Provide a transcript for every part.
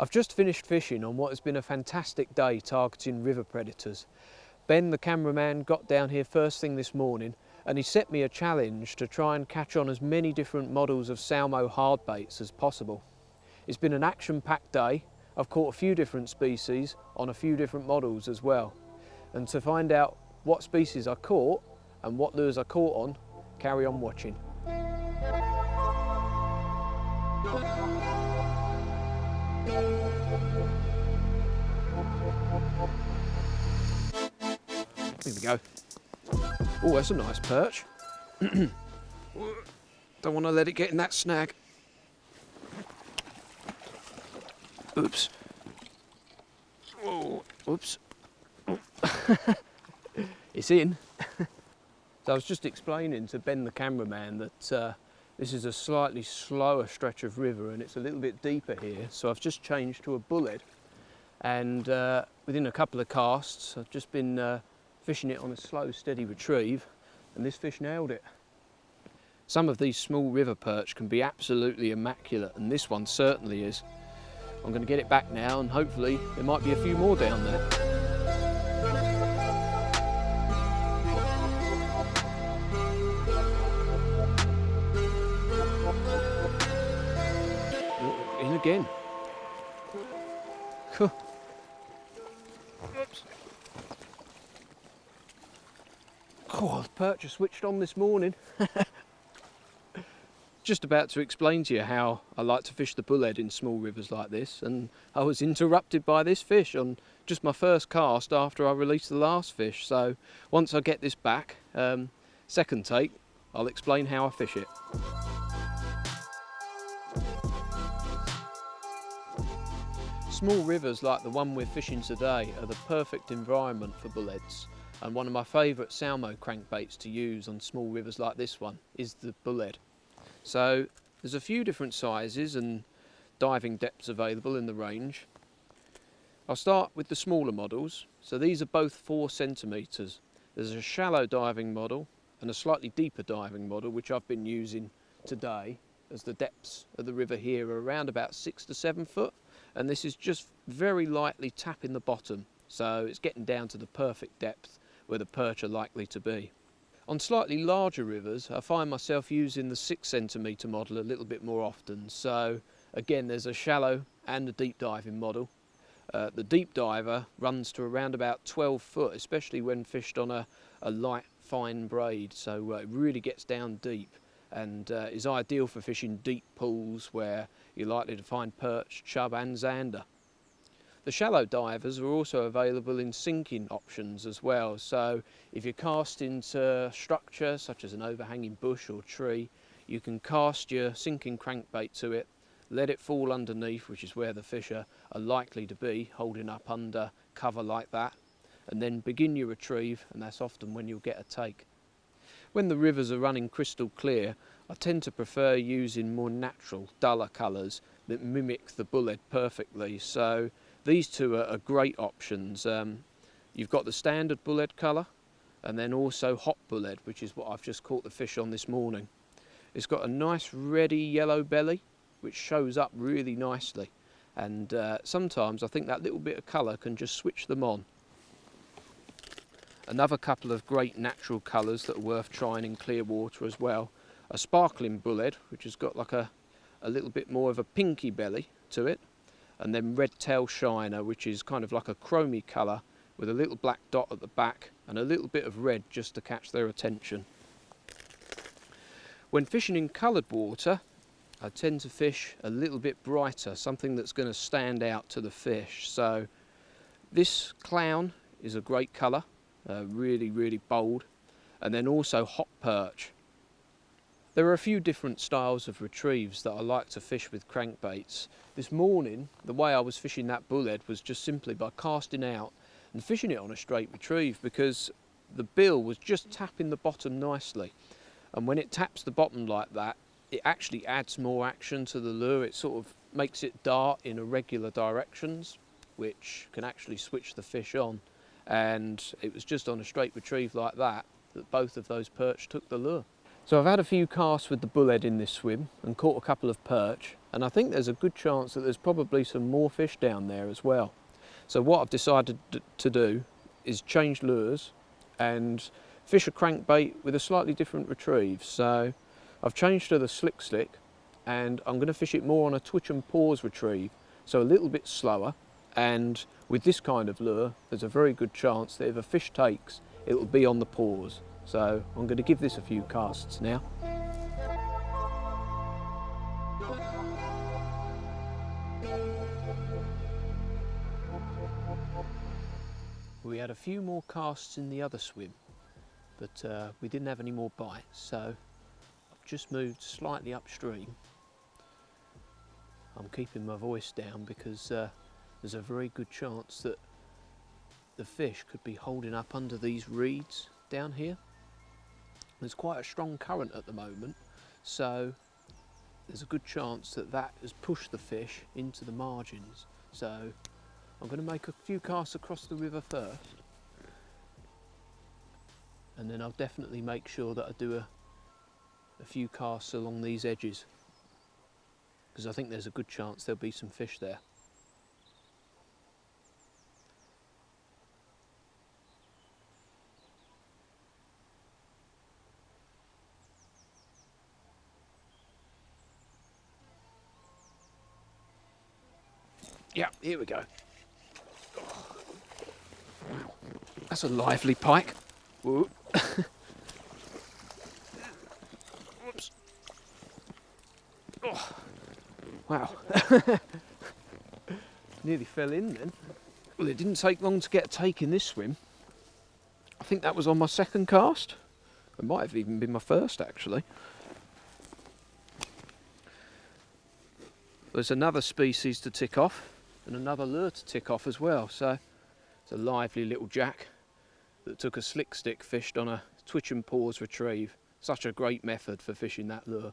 I've just finished fishing on what has been a fantastic day targeting river predators. Ben, the cameraman, got down here first thing this morning and he set me a challenge to try and catch on as many different models of Salmo hard baits as possible. It's been an action-packed day. I've caught a few different species on a few different models as well. And to find out what species I caught and what lures I caught on, carry on watching. Here we go. Oh, that's a nice perch. Don't want to let it get in that snag. Oops. Oh, oops. Oh. It's in. So I was just explaining to Ben the cameraman that this is a slightly slower stretch of river and it's a little bit deeper here, so I've just changed to a bullet, and within a couple of casts I've just been fishing it on a slow steady retrieve, and this fish nailed it. Some of these small river perch can be absolutely immaculate, and this one certainly is. I'm going to get it back now and hopefully there might be a few more down there. In again. Oops. Oh, the perch are switched on this morning. Just about to explain to you how I like to fish the bullhead in small rivers like this, and I was interrupted by this fish on just my first cast after I released the last fish. So once I get this back, second take, I'll explain how I fish it. Small rivers like the one we're fishing today are the perfect environment for bullheads, and one of my favourite Salmo crankbaits to use on small rivers like this one is the bullhead. So there's a few different sizes and diving depths available in the range. I'll start with the smaller models. So these are both 4 centimetres. There's a shallow diving model and a slightly deeper diving model, which I've been using today, as the depths of the river here are around about 6 to 7 foot, and this is just very lightly tapping the bottom, so it's getting down to the perfect depth where the perch are likely to be. On slightly larger rivers, I find myself using the 6 centimetre model a little bit more often. So again, there's a shallow and a deep diving model. The deep diver runs to around about 12 foot, especially when fished on a light, fine braid. So it really gets down deep and is ideal for fishing deep pools where you're likely to find perch, chub and zander. The shallow divers are also available in sinking options as well, so if you're casting to structure such as an overhanging bush or tree, you can cast your sinking crankbait to it, let it fall underneath, which is where the fish are likely to be, holding up under cover like that, and then begin your retrieve, and that's often when you'll get a take. When the rivers are running crystal clear, I tend to prefer using more natural, duller colours that mimic the bullhead perfectly, so these two are great options. You've got the standard bullhead colour and then also hot bullhead, which is what I've just caught the fish on this morning. It's got a nice reddy yellow belly which shows up really nicely, and sometimes I think that little bit of colour can just switch them on. Another couple of great natural colours that are worth trying in clear water as well. A sparkling bullhead, which has got like a little bit more of a pinky belly to it, and then red tail shiner, which is kind of like a chromy colour with a little black dot at the back and a little bit of red just to catch their attention. When fishing in coloured water, I tend to fish a little bit brighter, something that's going to stand out to the fish. So this clown is a great colour, really bold, and then also hot perch. There are a few different styles of retrieves that I like to fish with crankbaits. This morning, the way I was fishing that bullhead was just simply by casting out and fishing it on a straight retrieve, because the bill was just tapping the bottom nicely. And when it taps the bottom like that, it actually adds more action to the lure. It sort of makes it dart in irregular directions, which can actually switch the fish on. And it was just on a straight retrieve like that that both of those perch took the lure. So I've had a few casts with the bullhead in this swim and caught a couple of perch, and I think there's a good chance that there's probably some more fish down there as well. So what I've decided to do is change lures and fish a crankbait with a slightly different retrieve. So I've changed to the slick stick, and I'm going to fish it more on a twitch and pause retrieve, so a little bit slower. And with this kind of lure, there's a very good chance that if a fish takes, it will be on the pause. So I'm going to give this a few casts now. We had a few more casts in the other swim, but we didn't have any more bites, so I've just moved slightly upstream. I'm keeping my voice down because there's a very good chance that the fish could be holding up under these reeds down here. There's quite a strong current at the moment, so there's a good chance that that has pushed the fish into the margins. So I'm going to make a few casts across the river first, and then I'll definitely make sure that I do a few casts along these edges, because I think there's a good chance there'll be some fish there. Yeah, here we go. That's a lively pike. Whoop. Oops. Oh. Wow. Nearly fell in then. Well, it didn't take long to get a take in this swim. I think that was on my second cast. It might have even been my first, actually. There's another species to tick off and another lure to tick off as well. So it's a lively little jack that took a slick stick fished on a twitch and pause retrieve. Such a great method for fishing that lure.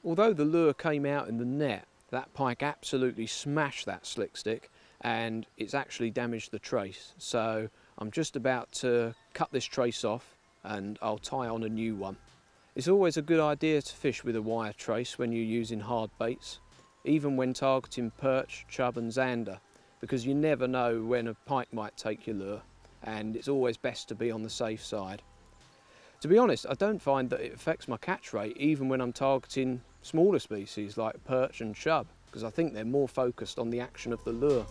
Although the lure came out in the net, that pike absolutely smashed that slick stick and it's actually damaged the trace. So I'm just about to cut this trace off and I'll tie on a new one. It's always a good idea to fish with a wire trace when you're using hard baits, even when targeting perch, chub and zander, because you never know when a pike might take your lure, and it's always best to be on the safe side. To be honest, I don't find that it affects my catch rate even when I'm targeting smaller species like perch and chub, because I think they're more focused on the action of the lure.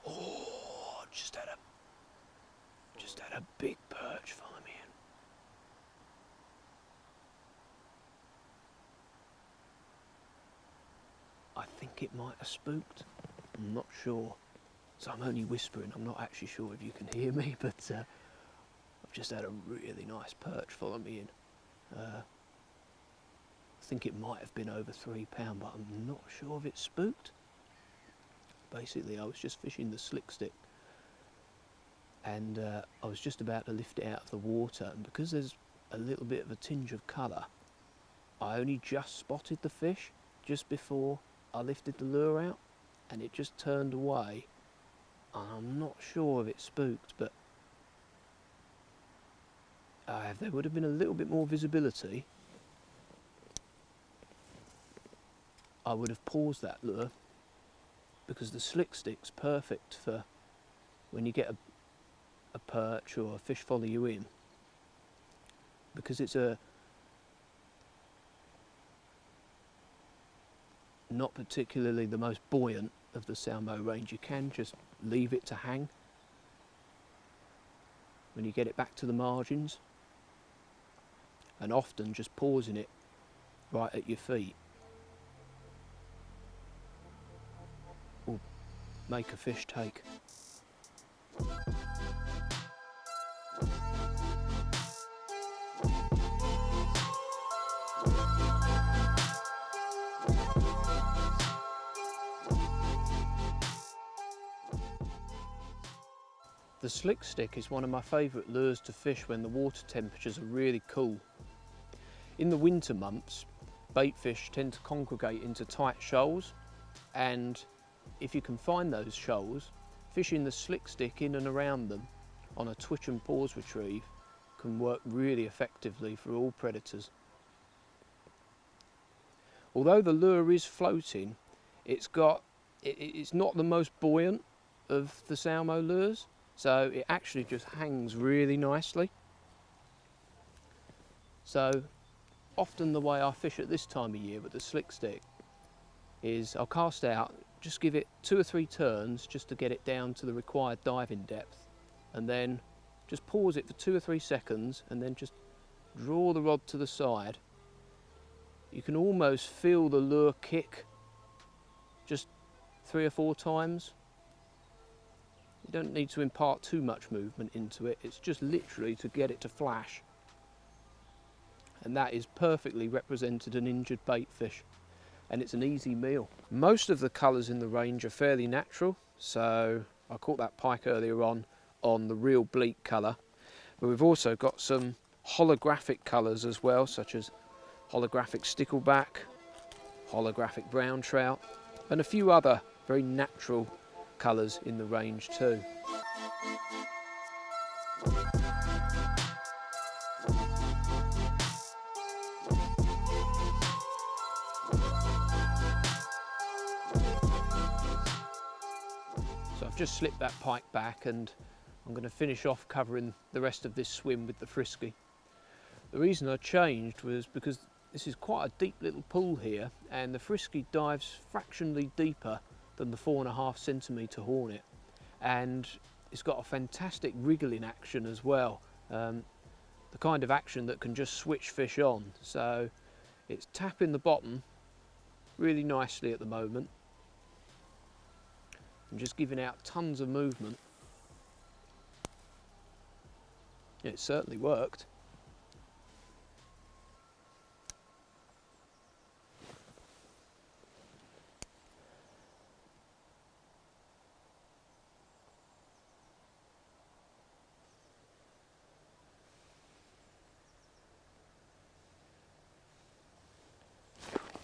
Oh, just had a big perch follow me in. I think it might have spooked. I'm not sure. So I'm only whispering. I'm not actually sure if you can hear me, but I've just had a really nice perch follow me in. I think it might have been over £3, but I'm not sure if it spooked. Basically, I was just fishing the slick stick, and I was just about to lift it out of the water, and because there's a little bit of a tinge of colour, I only just spotted the fish just before I lifted the lure out, and it just turned away. And I'm not sure if it spooked, but if there would have been a little bit more visibility, I would have paused that lure, because the slick stick's perfect for when you get a perch or a fish follow you in, because it's a not particularly the most buoyant of the Salmo range. You can just leave it to hang when you get it back to the margins, and often just pausing it right at your feet will make a fish take. The slick stick is one of my favourite lures to fish when the water temperatures are really cool. In the winter months, bait fish tend to congregate into tight shoals, and if you can find those shoals, fishing the slick stick in and around them on a twitch and pause retrieve can work really effectively for all predators. Although the lure is floating, it's not the most buoyant of the Salmo lures, so it actually just hangs really nicely. So often the way I fish at this time of year with the slick stick is I'll cast out, just give it 2 or 3 turns just to get it down to the required diving depth, and then just pause it for 2 or 3 seconds and then just draw the rod to the side. You can almost feel the lure kick just 3 or 4 times. You don't need to impart too much movement into it, it's just literally to get it to flash. And that is perfectly represented an injured bait fish, and it's an easy meal. Most of the colours in the range are fairly natural, so I caught that pike earlier on the real bleak colour, but we've also got some holographic colours as well, such as holographic stickleback, holographic brown trout, and a few other very natural colours in the range too. So I've just slipped that pike back and I'm going to finish off covering the rest of this swim with the Frisky. The reason I changed was because this is quite a deep little pool here, and the Frisky dives fractionally deeper than the 4.5 centimetre hornet, and it's got a fantastic wriggling action as well, the kind of action that can just switch fish on. So it's tapping the bottom really nicely at the moment and just giving out tons of movement. It certainly worked.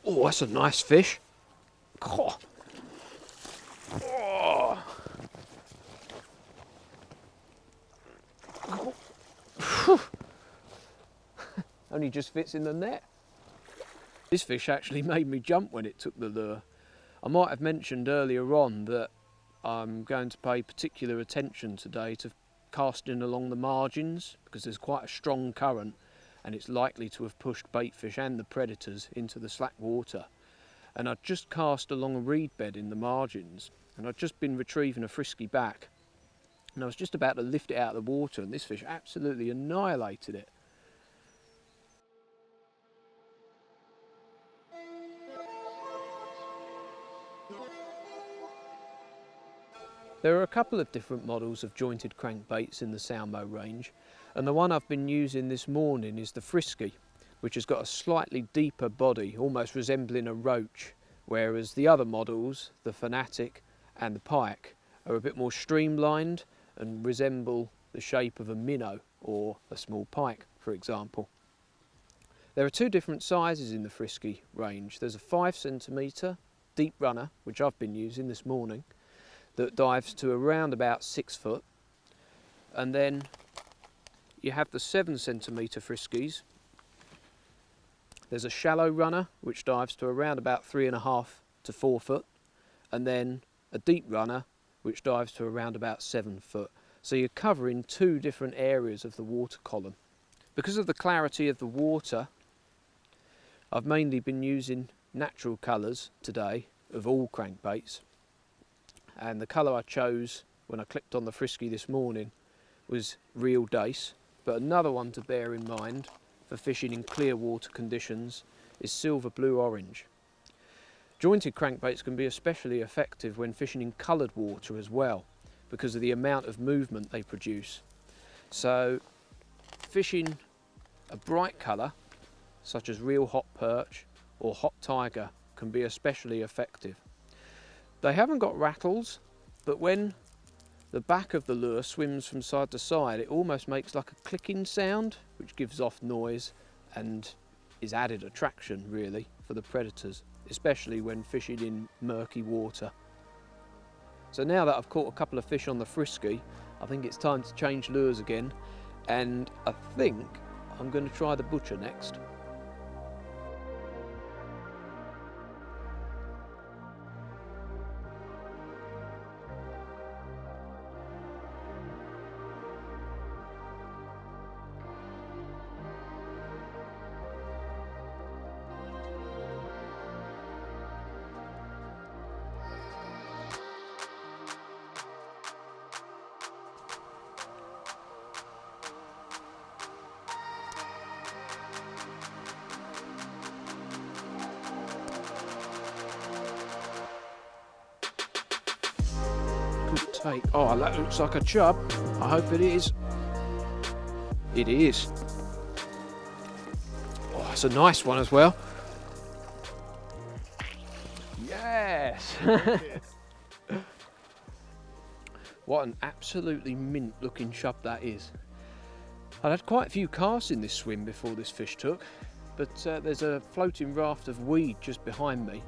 Oh, that's a nice fish. Oh. Oh. Only just fits in the net. This fish actually made me jump when it took the lure. I might have mentioned earlier on that I'm going to pay particular attention today to casting along the margins, because there's quite a strong current and it's likely to have pushed bait fish and the predators into the slack water. And I'd just cast along a reed bed in the margins, and I'd just been retrieving a Frisky back, and I was just about to lift it out of the water, and this fish absolutely annihilated it. There are a couple of different models of jointed crankbaits in the Salmo range, and the one I've been using this morning is the Frisky, which has got a slightly deeper body, almost resembling a roach, whereas the other models, the Fanatic and the Pike, are a bit more streamlined and resemble the shape of a minnow or a small pike, for example. There are 2 different sizes in the Frisky range. There's a 5 centimetre deep runner, which I've been using this morning, that dives to around about 6 foot, and then you have the 7 centimetre Friskies. There's a shallow runner which dives to around about 3.5 to 4 foot, and then a deep runner which dives to around about 7 foot. So you're covering 2 different areas of the water column. Because of the clarity of the water, I've mainly been using natural colours today of all crankbaits, and the colour I chose when I clicked on the Frisky this morning was real dace, but another one to bear in mind for fishing in clear water conditions is silver blue orange. Jointed crankbaits can be especially effective when fishing in coloured water as well, because of the amount of movement they produce. So fishing a bright colour such as real hot perch or hot tiger can be especially effective. They haven't got rattles, but when the back of the lure swims from side to side, it almost makes like a clicking sound, which gives off noise and is added attraction really for the predators, especially when fishing in murky water. So now that I've caught a couple of fish on the Frisky, I think it's time to change lures again, and I think I'm going to try the butcher next. Good take. Oh, that looks like a chub. I hope it is. It is. Oh, it's a nice one as well. Yes! What an absolutely mint looking chub that is. I'd had quite a few casts in this swim before this fish took, but there's a floating raft of weed just behind me,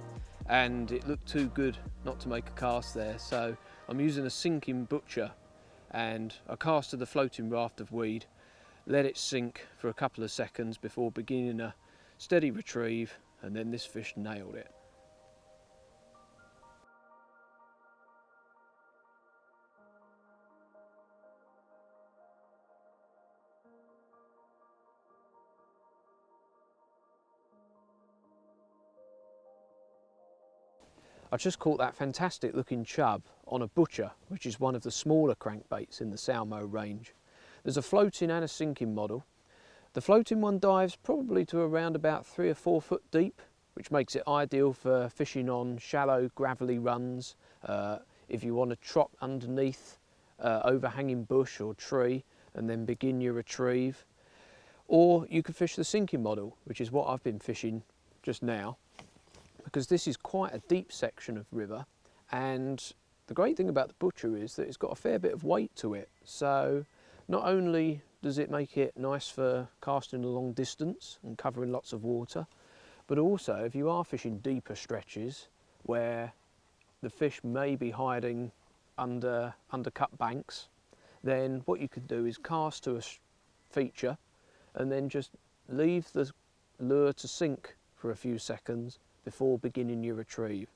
and it looked too good not to make a cast there, so I'm using a sinking butcher, and I cast to the floating raft of weed, let it sink for a couple of seconds before beginning a steady retrieve, and then this fish nailed it. I just caught that fantastic looking chub on a butcher, which is one of the smaller crankbaits in the Salmo range. There's a floating and a sinking model. The floating one dives probably to around about 3 or 4 foot deep, which makes it ideal for fishing on shallow gravelly runs, if you want to trot underneath overhanging bush or tree and then begin your retrieve. Or you could fish the sinking model, which is what I've been fishing just now, because this is quite a deep section of river, and the great thing about the butcher is that it's got a fair bit of weight to it. So not only does it make it nice for casting a long distance and covering lots of water, but also if you are fishing deeper stretches where the fish may be hiding under undercut banks, then what you could do is cast to a feature and then just leave the lure to sink for a few seconds before beginning your retrieve.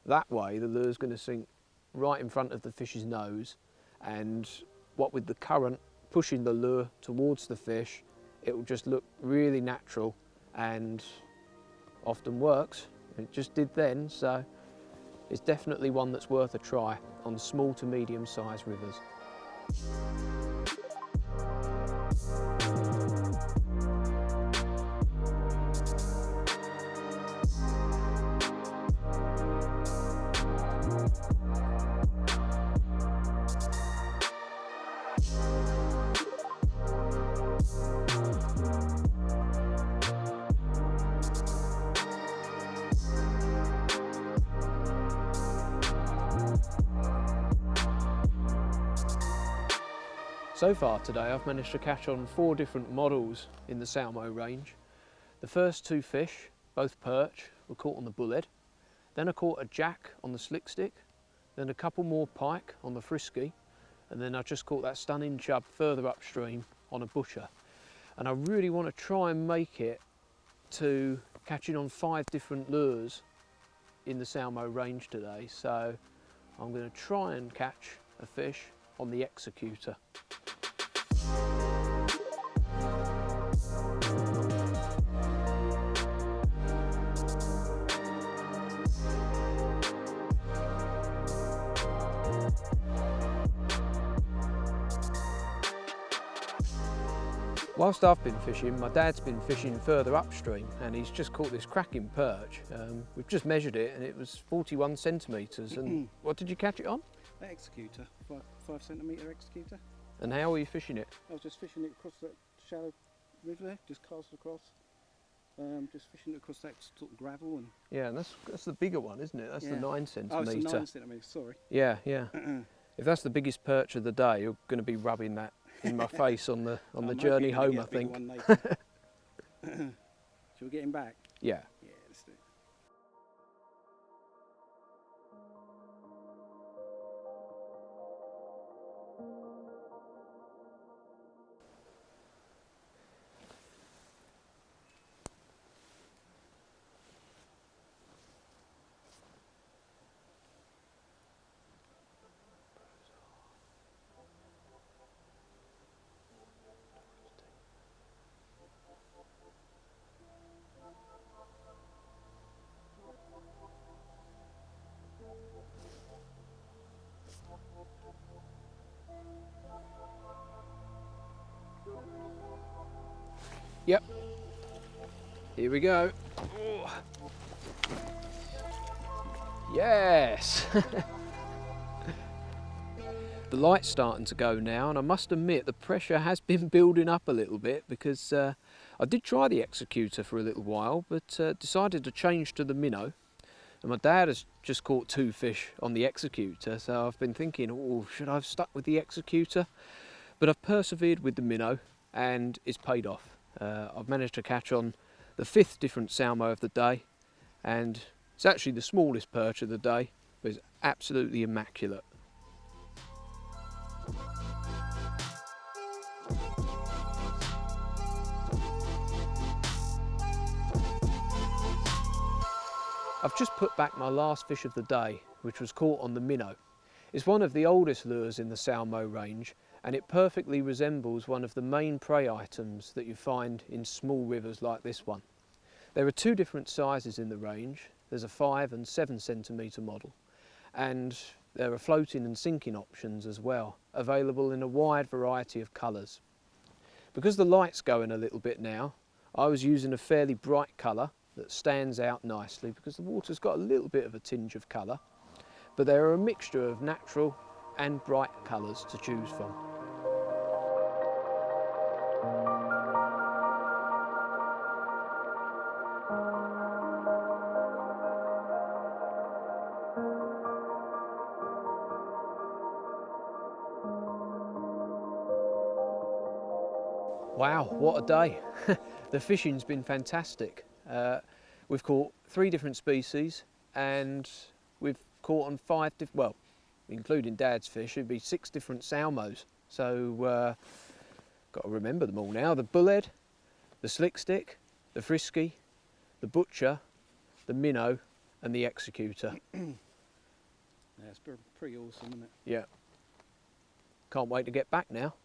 That way the lure's going to sink right in front of the fish's nose, and what with the current pushing the lure towards the fish, it will just look really natural and often works. It just did then, so it's definitely one that's worth a try on small to medium sized rivers. So far today I've managed to catch on 4 different models in the Salmo range. The first 2 fish, both perch, were caught on the bullhead. Then I caught a jack on the slick stick, then a couple more pike on the Frisky, and then I just caught that stunning chub further upstream on a butcher. And I really want to try and make it to catching on 5 different lures in the Salmo range today, so I'm going to try and catch a fish on the Executor. Whilst I've been fishing, my dad's been fishing further upstream, and he's just caught this cracking perch. We've just measured it and it was 41 centimetres. And what did you catch it on? An Executor, 5 centimetre Executor. And how were you fishing it? I was just fishing it across that shallow river there, just cast across. Just fishing it across that sort of gravel. And yeah, and that's the bigger one, isn't it? That's the 9 centimetre. Oh, it's the 9 centimetres, sorry. Yeah, yeah. If that's the biggest perch of the day, you're going to be rubbing that in my face on the journey home, I think. Shall we get him back? Yeah. Yeah, let's do it. Yep. Here we go. Oh. Yes! The light's starting to go now, and I must admit the pressure has been building up a little bit, because I did try the Executor for a little while, but decided to change to the Minnow. And my dad has just caught 2 fish on the Executor, so I've been thinking, oh, should I have stuck with the Executor? But I've persevered with the Minnow, and it's paid off. I've managed to catch on the 5th different Salmo of the day, and it's actually the smallest perch of the day, but it's absolutely immaculate. I've just put back my last fish of the day, which was caught on the Minnow. It's one of the oldest lures in the Salmo range, and it perfectly resembles one of the main prey items that you find in small rivers like this one. There are 2 different sizes in the range. There's a 5 and 7 centimetre model, and there are floating and sinking options as well, available in a wide variety of colours. Because the light's going a little bit now, I was using a fairly bright colour that stands out nicely, because the water's got a little bit of a tinge of colour, but there are a mixture of natural and bright colours to choose from. Wow, what a day. The fishing's been fantastic. We've caught 3 different species, and we've caught on 5 different, well, including Dad's fish, it'd be 6 different Salmos. So, got to remember them all now. The bullhead, the slick stick, the Frisky, the butcher, the Minnow, and the Executor. Yeah, it's pretty awesome, isn't it? Yeah. Can't wait to get back now.